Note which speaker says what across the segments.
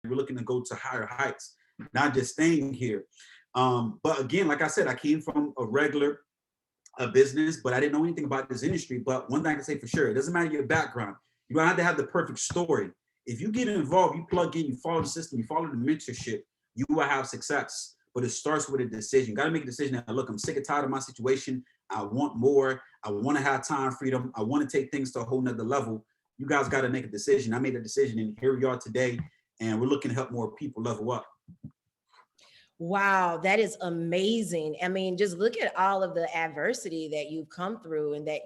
Speaker 1: We're looking to go to higher heights, not just staying here. But again, like I said, I came from a regular business, but I didn't know anything about this industry. But one thing I can say for sure, it doesn't matter your background. You don't have to have the perfect story. If you get involved, you plug in, you follow the system, you follow the mentorship, you will have success. But it starts with a decision. You got to make a decision that, look, I'm sick and tired of my situation. I want more. I want to have time freedom. I want to take things to a whole nother level. You guys got to make a decision. I made a decision, and here we are today, and we're looking to help more people level up.
Speaker 2: Wow, that is amazing. I mean, just look at all of the adversity that you've come through and that,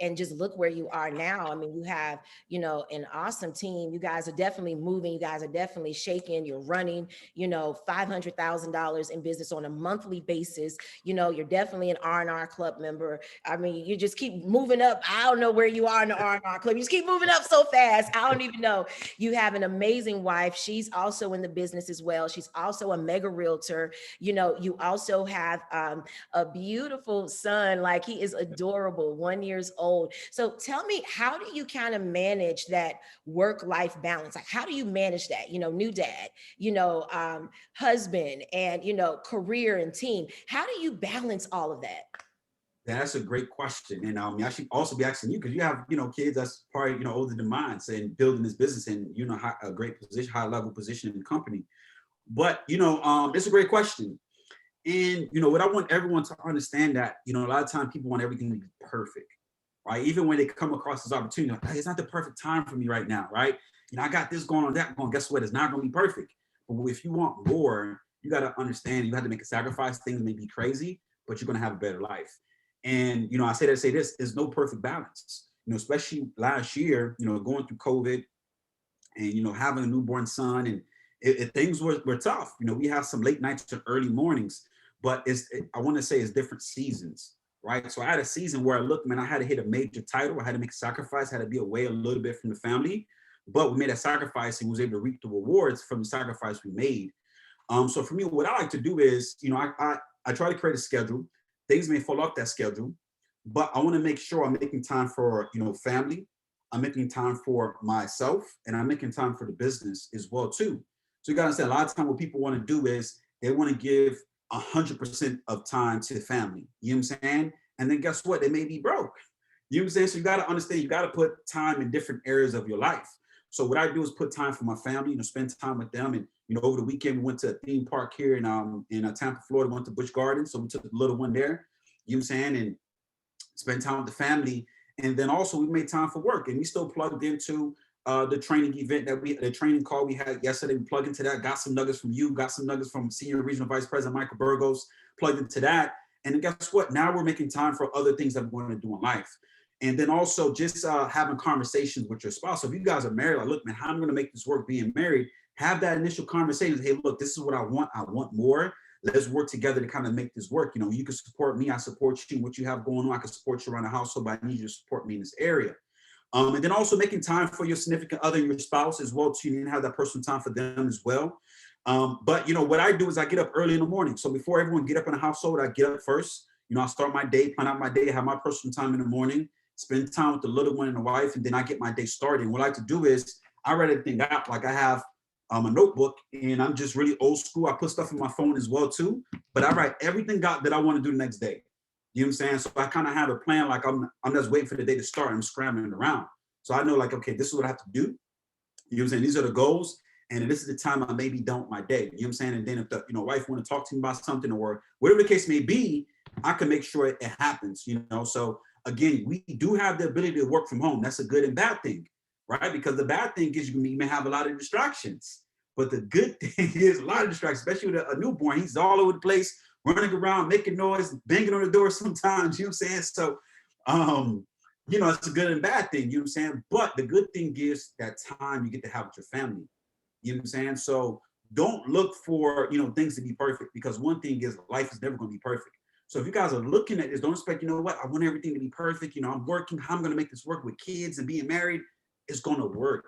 Speaker 2: and just look where you are now. I mean, you have, an awesome team. You guys are definitely moving. You guys are definitely shaking. You're running, $500,000 in business on a monthly basis. You're definitely an R&R club member. I mean, you just keep moving up. I don't know where you are in the R&R club. You just keep moving up so fast. I don't even know. You have an amazing wife. She's also in the business as well. She's also a mega realtor. You also have a beautiful son. Like, he is adorable, 1 year old. So tell me, how do you kind of manage that work-life balance? Like, how do you manage that? New dad, husband, and, career and team. How do you balance all of that?
Speaker 1: That's a great question. And I should also be asking you, because you have, kids that's probably, older than mine, and building this business and, a great position, high level position in the company. But, it's a great question. And, what I want everyone to understand that, a lot of times people want everything to be perfect, right? Even when they come across this opportunity, like, hey, it's not the perfect time for me right now, right? I got this going on, that going, guess what? It's not going to be perfect. But if you want more, you got to understand you have to make a sacrifice. Things may be crazy, but you're going to have a better life. And, I say this, there's no perfect balance, especially last year, going through COVID and, having a newborn son, and things were tough. We have some late nights and early mornings, but I want to say it's different seasons, right? So I had a season where I had to hit a major title. I had to make a sacrifice, I had to be away a little bit from the family, but we made a sacrifice and was able to reap the rewards from the sacrifice we made. So for me, what I like to do is, I try to create a schedule. Things may fall off that schedule, but I want to make sure I'm making time for, family. I'm making time for myself, and I'm making time for the business as well too. So you gotta understand, a lot of time what people want to do is they want to give 100% of time to the family. You know what I'm saying? And then guess what? They may be broke. You know what I'm saying? So you got to understand, you got to put time in different areas of your life. So what I do is put time for my family, spend time with them. And, over the weekend, we went to a theme park here in Tampa, Florida, went to Busch Gardens. So we took the little one there, you know what I'm saying? And spend time with the family. And then also we made time for work, and we still plugged into the training event the training call we had yesterday. We plugged into that, got some nuggets from you, got some nuggets from Senior Regional Vice President Michael Burgos, plugged into that. And then guess what? Now we're making time for other things that we're going to do in life. And then also just having conversations with your spouse. So if you guys are married, like, look, man, how am I going to make this work being married? Have that initial conversation. Hey, look, this is what I want. I want more. Let's work together to kind of make this work. You can support me. I support you. What you have going on, I can support you around the household, but I need you to support me in this area. And then also making time for your significant other, your spouse as well, too. You need to have that personal time for them as well. But, what I do is I get up early in the morning. So before everyone get up in the household, I get up first. I start my day, plan out my day, have my personal time in the morning, spend time with the little one and the wife, and then I get my day started. And what I like to do is I write everything out. Like, I have a notebook, and I'm just really old school. I put stuff in my phone as well too, but I write everything out that I want to do the next day. You know what I'm saying? So I kind of have a plan. Like, I'm just waiting for the day to start. I'm scrambling around. So I know, like, okay, this is what I have to do. You know what I'm saying? These are the goals. And this is the time I maybe don't my day. You know what I'm saying? And then if the wife want to talk to me about something or whatever the case may be, I can make sure it happens, So again, we do have the ability to work from home. That's a good and bad thing, right? Because the bad thing is you may have a lot of distractions. But the good thing is a lot of distractions, especially with a newborn. He's all over the place, running around, making noise, banging on the door sometimes, you know what I'm saying? So, it's a good and bad thing, you know what I'm saying? But the good thing is that time you get to have with your family, you know what I'm saying? So don't look for, things to be perfect, because one thing is life is never going to be perfect. So if you guys are looking at this, don't expect, what, I want everything to be perfect. I'm working, how I'm going to make this work with kids and being married. It's going to work.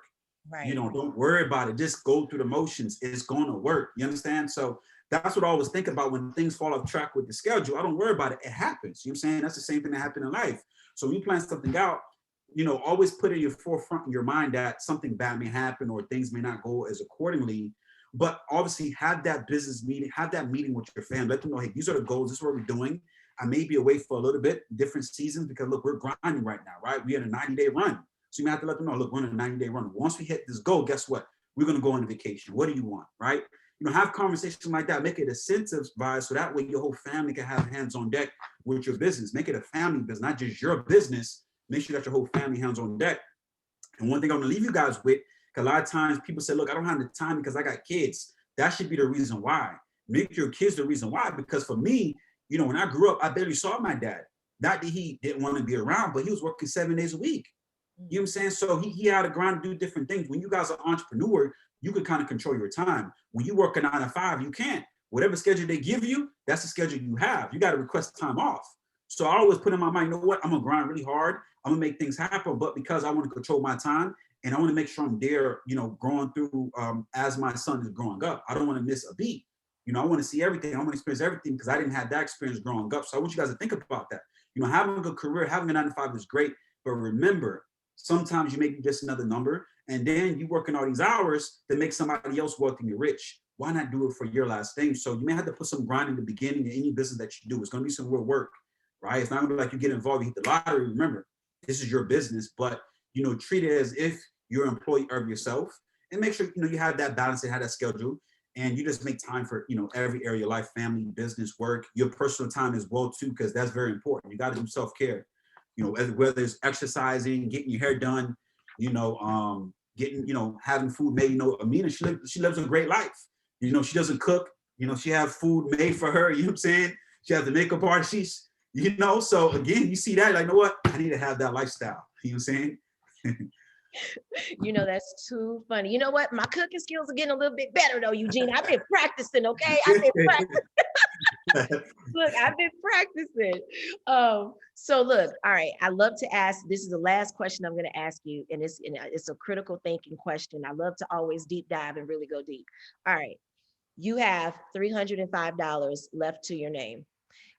Speaker 2: Right.
Speaker 1: Don't worry about it. Just go through the motions. It's going to work. You understand? So that's what I always think about when things fall off track with the schedule. I don't worry about it. It happens. You know what I'm saying? That's the same thing that happened in life. So when you plan something out, always put in your forefront in your mind that something bad may happen or things may not go as accordingly. But obviously have that business meeting, have that meeting with your family, let them know, hey, these are the goals, this is what we're doing. I may be away for a little bit, different seasons, because look, we're grinding right now, right? We're in a 90-day run. So you may have to let them know, look, we're on a 90-day run. Once we hit this goal, guess what? We're going to go on vacation. What do you want, right? Have conversations like that, make it incentivized so that way your whole family can have hands on deck with your business. Make it a family business, not just your business. Make sure that your whole family hands on deck. And one thing I'm going to leave you guys with, because a lot of times people say, look, I don't have the time because I got kids. That should be the reason why. Make your kids the reason why. Because for me, when I grew up, I barely saw my dad. Not that he didn't want to be around, but he was working 7 days a week. You know what I'm saying? So he had to grind to do different things. When you guys are entrepreneur, you can kind of control your time. When you work a 9 to 5, you can't. Whatever schedule they give you, that's the schedule you have. You got to request time off. So I always put in my mind, you know what? I'm going to grind really hard. I'm going to make things happen. But because I want to control my time and I want to make sure I'm there, growing through as my son is growing up. I don't want to miss a beat. I want to see everything. I want to experience everything because I didn't have that experience growing up. So I want you guys to think about that. Having a good career, having a 9 to 5 is great. But remember, sometimes you make just another number, and then you working all these hours to make somebody else wealthy and rich. Why not do it for your last thing? So you may have to put some grind in the beginning of any business that you do. It's going to be some real work, right? It's not going to be like you get involved, you hit the lottery. Remember, this is your business, but treat it as if you're an employee of yourself, and make sure you have that balance and have that schedule, and you just make time for every area of your life, family, business, work, your personal time as well too, because that's very important. You got to do self-care. Whether it's exercising, getting your hair done, getting, having food made. Amina, she lives a great life. She doesn't cook. She have food made for her. You know what I'm saying? She has the makeup artist. So again, you see that, like, you know what? I need to have that lifestyle. You know what I'm saying?
Speaker 2: That's too funny. You know what? My cooking skills are getting a little bit better though, Eugene. I've been practicing, okay? I've been practicing. Look, I've been practicing. So look, all right. I love to ask, this is the last question I'm going to ask you. And it's a critical thinking question. I love to always deep dive and really go deep. All right. You have $305 left to your name.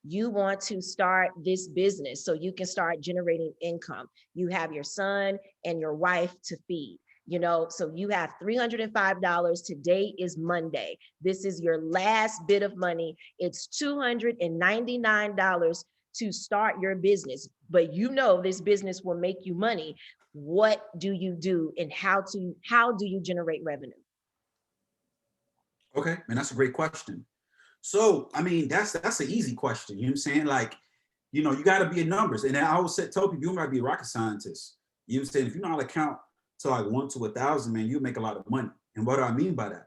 Speaker 2: You want to start this business so you can start generating income. You have your son and your wife to feed. So you have $305. Today is Monday. This is your last bit of money. It's $299 to start your business, but this business will make you money. What do you do, and how do you generate revenue?
Speaker 1: Okay, man, that's a great question. So, I mean, that's an easy question. You know what I'm saying? Like, you got to be in numbers. And I always tell people, you might be a rocket scientist. You know what I'm saying? If you know how to count to like 1 to 1,000, man, you make a lot of money. And what do I mean by that?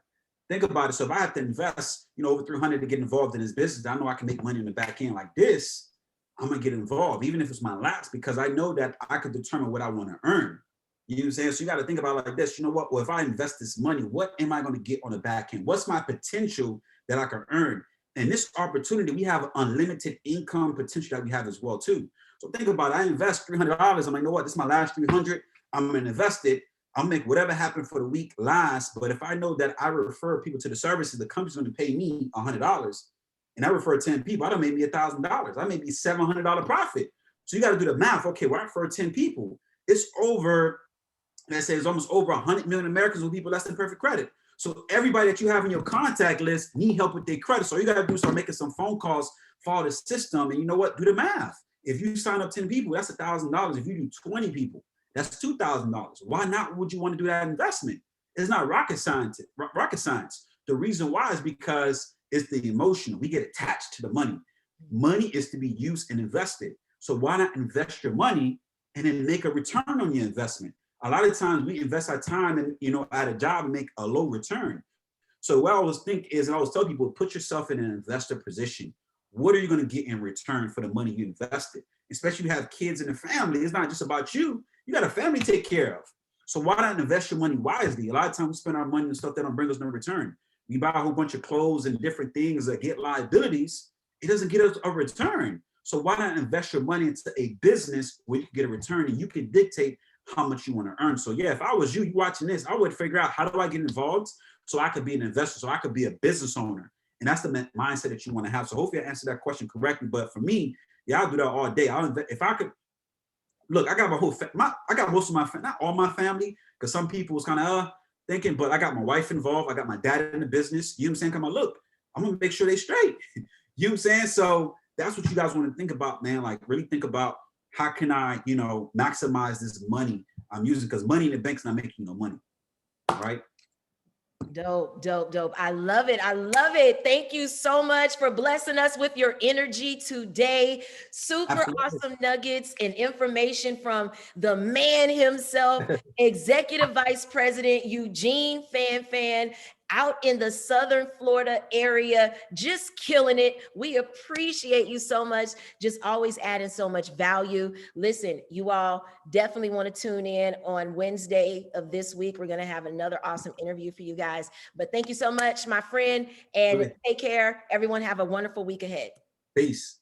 Speaker 1: Think about it. So if I have to invest, over 300 to get involved in this business, I know I can make money in the back end like this. I'm going to get involved, even if it's my last, because I know that I could determine what I want to earn. You know what I'm saying? So you got to think about it like this. You know what? Well, if I invest this money, what am I going to get on the back end? What's my potential that I can earn? And this opportunity, we have unlimited income potential that we have as well too. So think about it. I invest $300. I'm like, you know what? This is my last 300. I'm going to invest it. I'll make whatever happened for the week last. But if I know that I refer people to the services, the company's going to pay me $100, and I refer 10 people, I done made me $1,000. I made me $700 profit. So you got to do the math. Okay, well, I refer 10 people. It's over, let's say it's almost over 100 million Americans with people less than perfect credit. So everybody that you have in your contact list need help with their credit. So you got to do start making some phone calls, follow the system, and you know what? Do the math. If you sign up 10 people, that's $1,000. If you do 20 people, that's $2,000. Why not would you want to do that investment? It's not rocket science. The reason why is because it's the emotional. We get attached to the money. Money is to be used and invested. So why not invest your money and then make a return on your investment? A lot of times we invest our time and, at a job and make a low return. So what I always think is, and I always tell people, put yourself in an investor position. What are you going to get in return for the money you invested? Especially if you have kids in the family. It's not just about you. You got a family to take care of. So why not invest your money wisely? A lot of times we spend our money on stuff that don't bring us no return. We buy a whole bunch of clothes and different things that get liabilities. It doesn't get us a return. So why not invest your money into a business where you can get a return and you can dictate how much you want to earn? So yeah, if I was you watching this, I would figure out, how do I get involved so I could be an investor, so I could be a business owner? And that's the mindset that you want to have. So hopefully I answered that question correctly. But for me, yeah, I'll do that all day. If I could look, I got my whole I got most of my not all my family, because some people was kind of thinking, but I got my wife involved. I got my dad in the business. You know what I'm saying? Come on, look, I'm gonna make sure they straight. You know what I'm saying? So that's what you guys want to think about, man. Like really think about how can I, you know, maximize this money I'm using, because money in the bank's not making no money, right?
Speaker 2: Dope, dope, dope. I love it. I love it. Thank you so much for blessing us with your energy today. Super
Speaker 1: Absolutely.
Speaker 2: awesome nuggets and information from the man himself, Executive Vice President Eugene Fanfan, out in the Southern Florida area, just killing it. We appreciate you so much. Just always adding so much value. Listen, you all definitely want to tune in on Wednesday of this week. We're going to have another awesome interview for you guys. But thank you so much, my friend, and take care. Everyone have a wonderful week ahead.
Speaker 1: Peace.